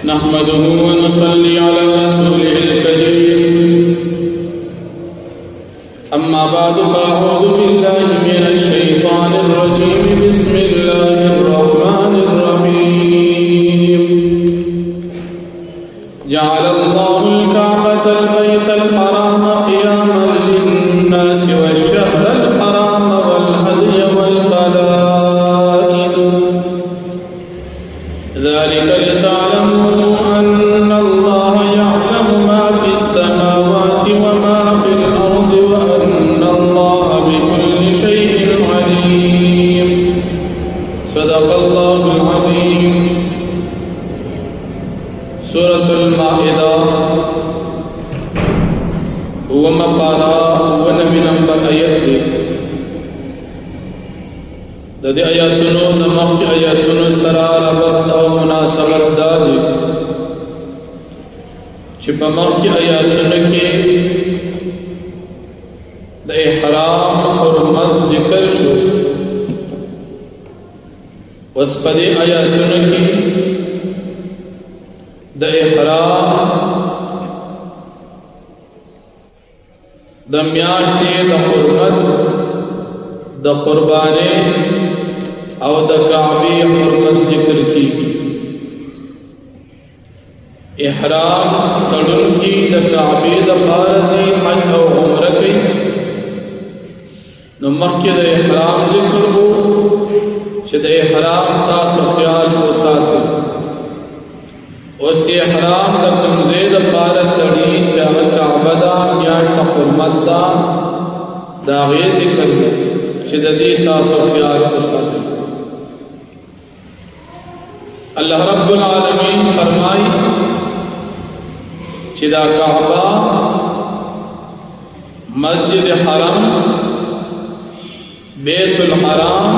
نحمده ونصلي على رسوله الكريم أما بعد فأعوذ بالله من الشيطان الرجيم بسم الله الرحمن الرحيم جعل الله الكعبة البيت الحرام قياما للناس والشهر الحرام والهدي والقلائد ذلك لتعلموا أن الله يعلم ما في السماوات وما في الأرض وأن الله بكل شيء عليم صدق الله العظيم. سورة المائدة ومقارا ونبي نمبر آيات د دې آیاتونو د مخکې آیاتونو سره ربط او مناسبت دا دی چې په مخکې آیاتونو کې د احرام حرمت ذکر شو، اوس په دې آیاتونو کې د احرام د میاشتې د حرمت د قربانۍ او د کعبه حرمت ذکر کیږي. احرام تړون کی د کعبه د فارضی حج او عمره کوي، نو مخکې د احرام ذکر وو چې د احرام تاسو خیال وساتئ. اوس احرام د کوم ځای د پاره تړي چې هغه کعبه دا میاشت حرمت دا د هغې ذکر دی چې د دې تاسو خیال وساتئ. اللہ رب العالمین فرمائی چې دا کعبہ مسجد حرم بیت الحرام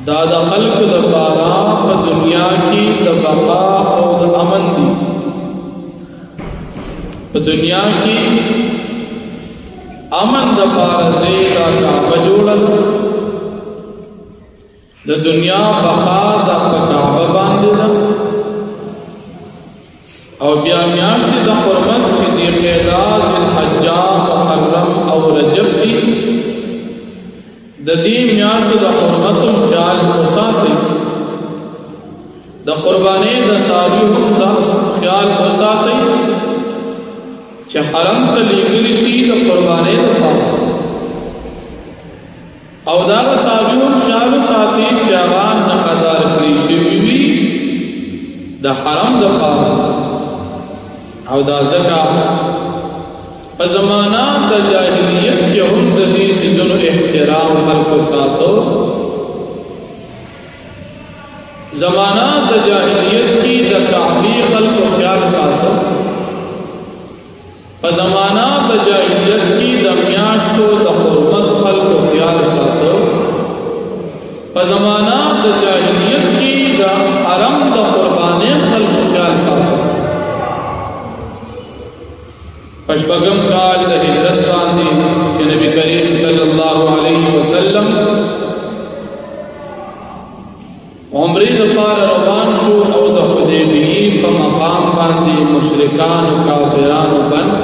دا د خلق د پاره په دنیا کې د بقا او د امن دی. په دنیا کې امن د پاره زی دا کعبہ جوړل، د دنیا بقا د کعبه باندې ده، او بیا میاشت د حرمت چې ذوالقعده، ذوالحجه، محرم او رجب دي، د دې میاشت د حرمت خیال وساتئ. د قربانۍ د څارویو خیال وساتئ چې حرم ته لیږلی شي د قربانۍ لپاره، او دا څارویو خیال ساتي چې هغه نقدار کړی شوي وي د حرم لپاره. او دا ځکه په زمانه د جاهلیت کې هم د دې څیزونو احترام خلکو ساتو. زمانه د جاهلیت کې د کعبې خلکو خیال ساتو. په زمانه د جاهلیت کې د میاشتو د حرمت خلکو خیال ساتو. په زمانه د جاهلیت کې د حرم د قربانۍ خلکو خیال ساتو. پشپغم کال د هجرت باندې چې نبی کریم صلی الله علیه وسلم عمرې لپاره روان شو، او د حدیبیې په مقام باندې مشرکان او کافرانو باندې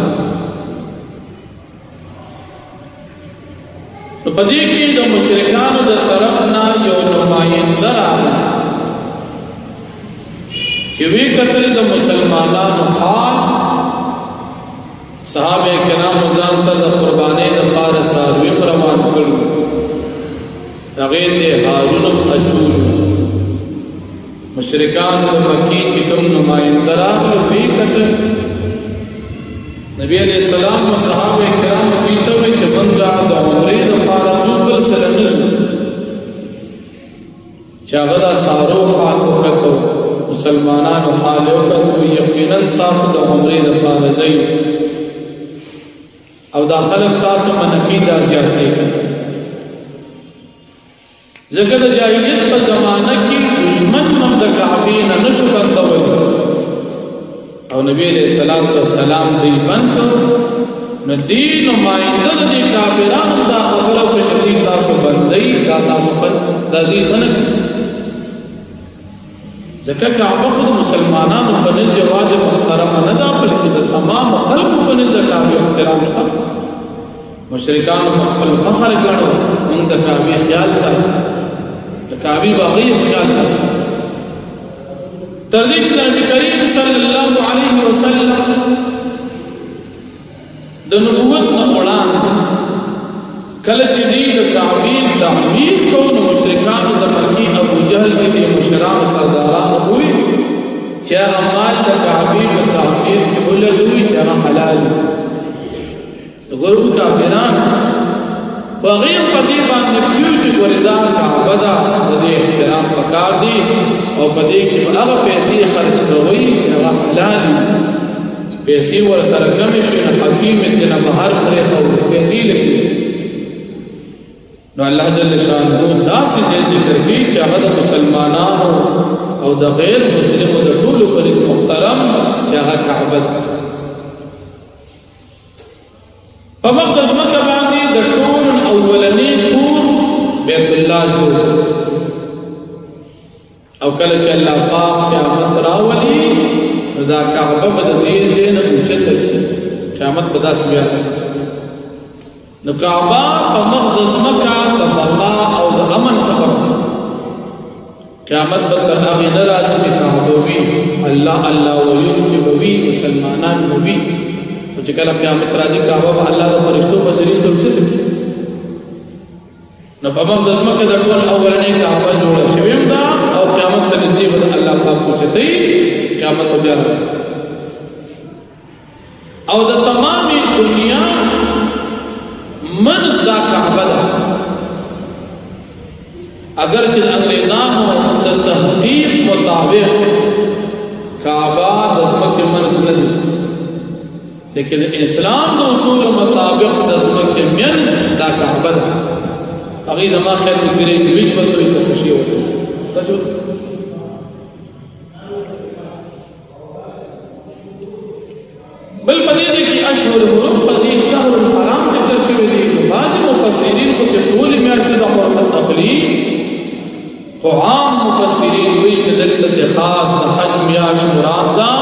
تو پدې کې د مشرکانو د طرف نه یو نماینده راغی چې وی کتل د مسلمانانو حال. صحابه کرام ځان سره د قربانۍ لپاره څاروي روان کړل، هغې ته هارون اچول. مشرکان د مکې چې کوم نماینده راغلل وی کتل نبی علیہ السلام و صحابه کرام ویته وی چې موږ د عمرې لپاره ځو، بل سره نه ځو. چې هغه دا سارو حال وکړو، مسلمانانو حال وکړو، یقینا تاسو د عمرې لپاره ځئ او دا خلک تاسو منفي دا زیاتې کوي. ځکه د جاهلیت په زمانه کې دشمن هم د کعبې نه نشو بندولی، او نبی علیہ السلام دوی بند کړو. نو دې نماینده د دې کافرانو دا خبره وکړه چې دوی تاسو بندوي، دا تاسو دا دوی ښه نه کوي. ځکه کعبه خو د مسلمانانو په نزد یوازې محترمه نه ده بلکې د تمامو خلکو په نزد د کعبې احترام شته. مشرکانو په خپل فخر ګڼو موږ د کعبې خیال ساتو، د کعبې باغي خیال ساتو، تر دې چې نبی کریم صلی الله علیه وسلم د نبوت نه وړاندې کله چې دوی د کعبې تعمیر کوو نو مشرکانو د مکې ابو جهل کې د مشرانو سردارانو وویل چې هغه مال د کعبې په تعمیر کې ولګوي چې هغه حلال وي. د ګورو کافران خو هغې په دې باندې پوه چې ګورې دا کعبه ده د دې احترام پکار دی او په دې کې به هغه پیسې خرج کوئ چې هغه حلال وي. پیسې ورسره کمې شوې نو حکیم یې ترې نه بهر پرېښود پیسې لګوي. نو الله جل شانه داسې ځای ذکر کوي چې هغه د مسلمانانو او د غیر مسلمو د ټولو پر محترم چې هغه کعبه ده. په مقدس مکه باندې د ټول اولنی کور بیت الله جوړ او کله چې الله پاک قیامت راولي نو دا کعبه به د دې ځای نه اوچته کړي، قیامت به داسې بیا نو کعبه په مقدس مکه د بقا او د امن سبب قیامت به تر هغې نه راځي چې کعبه وي الله الله ویونکي به وي، مسلمانان به وي. او چې کله قیامت راځي کعبه به الله د فرشتو په ذریعې سره اوچته کړي. نو په مقدس مکه د ټول اولنۍ کعبه جوړه شوې ده او قیامت ته نږدې به د الله پاک اوچتوي، قیامت به بیا راځي او د تمامې دنیا منځ دا کعبه ده. اگر چې انګریزانو د تحقیق مطابق کعبه د ځمکې منځ نه دي، لیکن اسلام د اصول مطابق د ځمکې منځ دا کعبه ده. هغې زما خیال د ګرینویچ ورته وایي که څه شی ورته وایي. بل په دې کې اشهر الحرم په دې شهر الحرام ذکر شوی دی. بعض مفسرین کو چې ټول میاشتې د حرمت اخلي، خو عام مفسرین وایي چې دلته خاص د حج میاشت مراد ده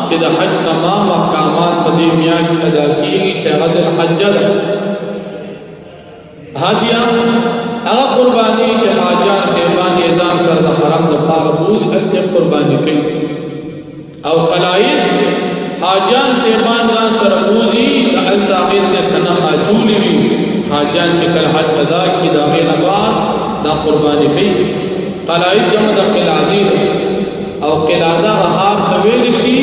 چې د حج تمام احکامات په دې میاشت ادا کیږي چې هغه ذوالحجه ده. هدیه هغه قرباني چې حاجیان صاحبان یې ځان سره د حرم دپاره بوځي هلته قرباني کوي، او قلاید حاجیان صاحبان ځان سره بوځي د هلته هغې ته سنخ اچولې وي. حاجیان چې کله حج ادا کړي د هغې نه بعد دا قرباني کوي. قلاید جمع د قلادي ده او قلاده هغه هار ته ویلی شي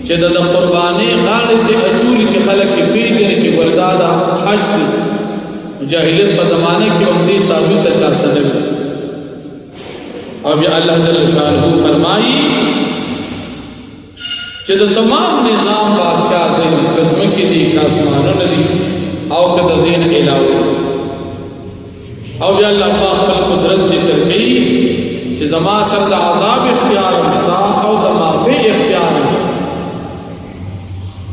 چې د قربانۍ غاړې ته اچولي چې خلک یې پېژني چې وردا د حج دی. جاهلیت په زمانه کې هم دې سازو ته چا څه نه وي. او بیا الله جل شانه فرمایي چې د تمام نظام بادشاہ زین ځمکې دي که اسمانونه دي او که د دین علاوه. او بیا الله پاک خپل قدرت ذکر کوي چې زما سره د عذاب اختیار شته او د معافي اختیار شته.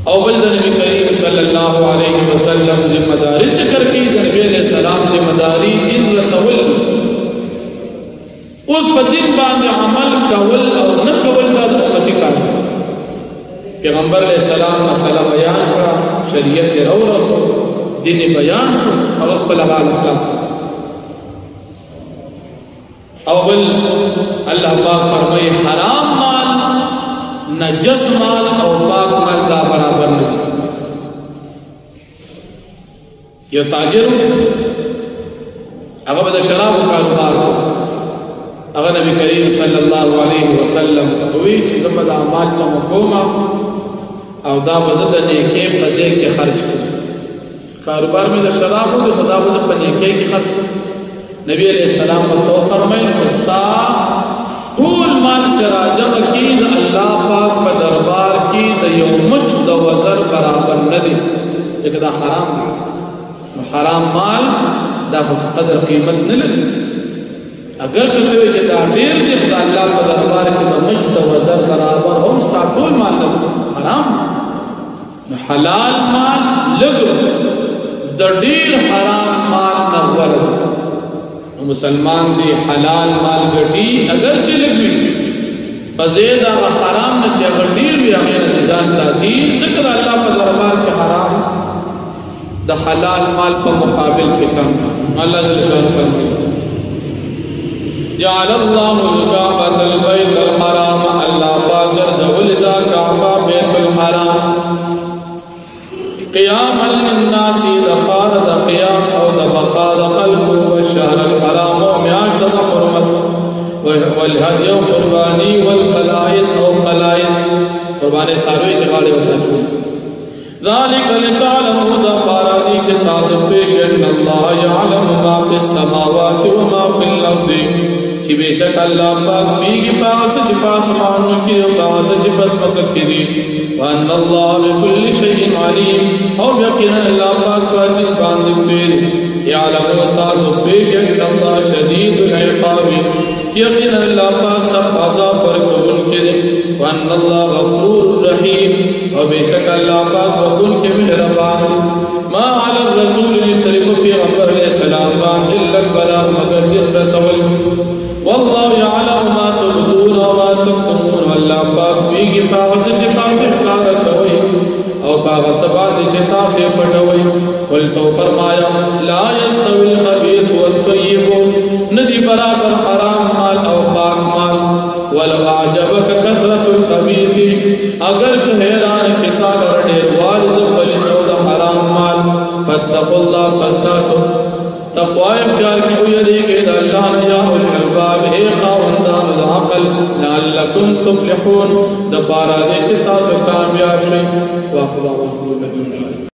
او بل د نبی کریم صلی الله علیه وسلم ذمہ داری ذکر کوي. د نبی علیہ السلام ذمہ داری دین رسول، اوس په دین باندې عمل کول او نه کول دا د امتي کار. پیغمبر علیہ السلام مسله بیان کړه، شریعت یې راورسو، دین بیان او خپل حال خلاص. او بل الله پاک فرمایي حرام مال، نجس مال او پاک مال دا برابر نه دي. یو تاجر هغه به د شرابو کاروبار هغه نبی کریم صلی الله علیه وسلم وی چې زه به دا مال ته کومه او دا به زه د نیکۍ په ځای کې خرج کړم. کاروبار مې د شرابو د خدا به زه په نیکۍ کې خرج کړم. نبی علیہ السلام ورته وفرمایل چې ستا ټول مال چې راجمع کړي د الله پاک په دربار کې د یو مچ د وزر برابر نه دي، ځکه دا حرام دی. حرام مال دا خو قدر قیمت نه لري. اگر کته وي چې دا ډېر دی د الله په دربار کې د مچ د وزر برابر هم ستا ټول مال نه حرام. حلال مال لږ د ډېر حرام مال نه غوره. مسلمان دی حلال مال ګټي اگر چې لګوي فزید هغه حرام نه چې هغه ډیر وي هغه نه ځان ساتي ذکر الله په دربار کې حرام د حلال مال په مقابل کې کم الله جل شانه فرمایي جعل الله الكعبة البيت الحرام الله پاک ګرځول دا کعبه بیت الحرام قیاما للناس لپاره د قیام او د بقا د خلق والشهر الحرام او میاشت د حرمت والهدي قرباني والقلائد او قلائد قرباني ساروي چې غاړي وته چول ذلك لتعلموا دا پارادي چې تاسو پېښ ان الله يعلم ما في السماوات وما في الارض چې بشک الله پاک بیگی پاس چې پاسمانو کې او پاس چې پسمکه کې دي وان الله بكل شيء عليم او یقینا الله پاک پاس باندې پیر يعلم تاسو بشک الله شدید العقاب یقینا الله پاک سب عذاب پر قبول کړي وان الله غفور رحیم او بشک الله پاک بخون کې مهربان ما على الرسول مسترق پیغمبر علیہ السلام باندې الا البلاغ مگر دې رسول والله يعلم ما تبدون وما تكتمون الله پاک بیگی پاس چې تاسو ښکار کوي او پاک سبا چې تاسو پټوي قل تو فرمایا لا يستوي الخبيث والطيب ندی برابر حرام مال او پاک مال ولو اعجبك كثرة الخبيث اگر حیران کتا ډېر والد پلیت او حرام مال فاتقوا الله فاستاسو تقوی اختیار کی یریږي د الله نه یا الالباب ای خاوندان د عقل لعلکم تفلحون د پاره دې چې تاسو کامیاب شئ واخلوا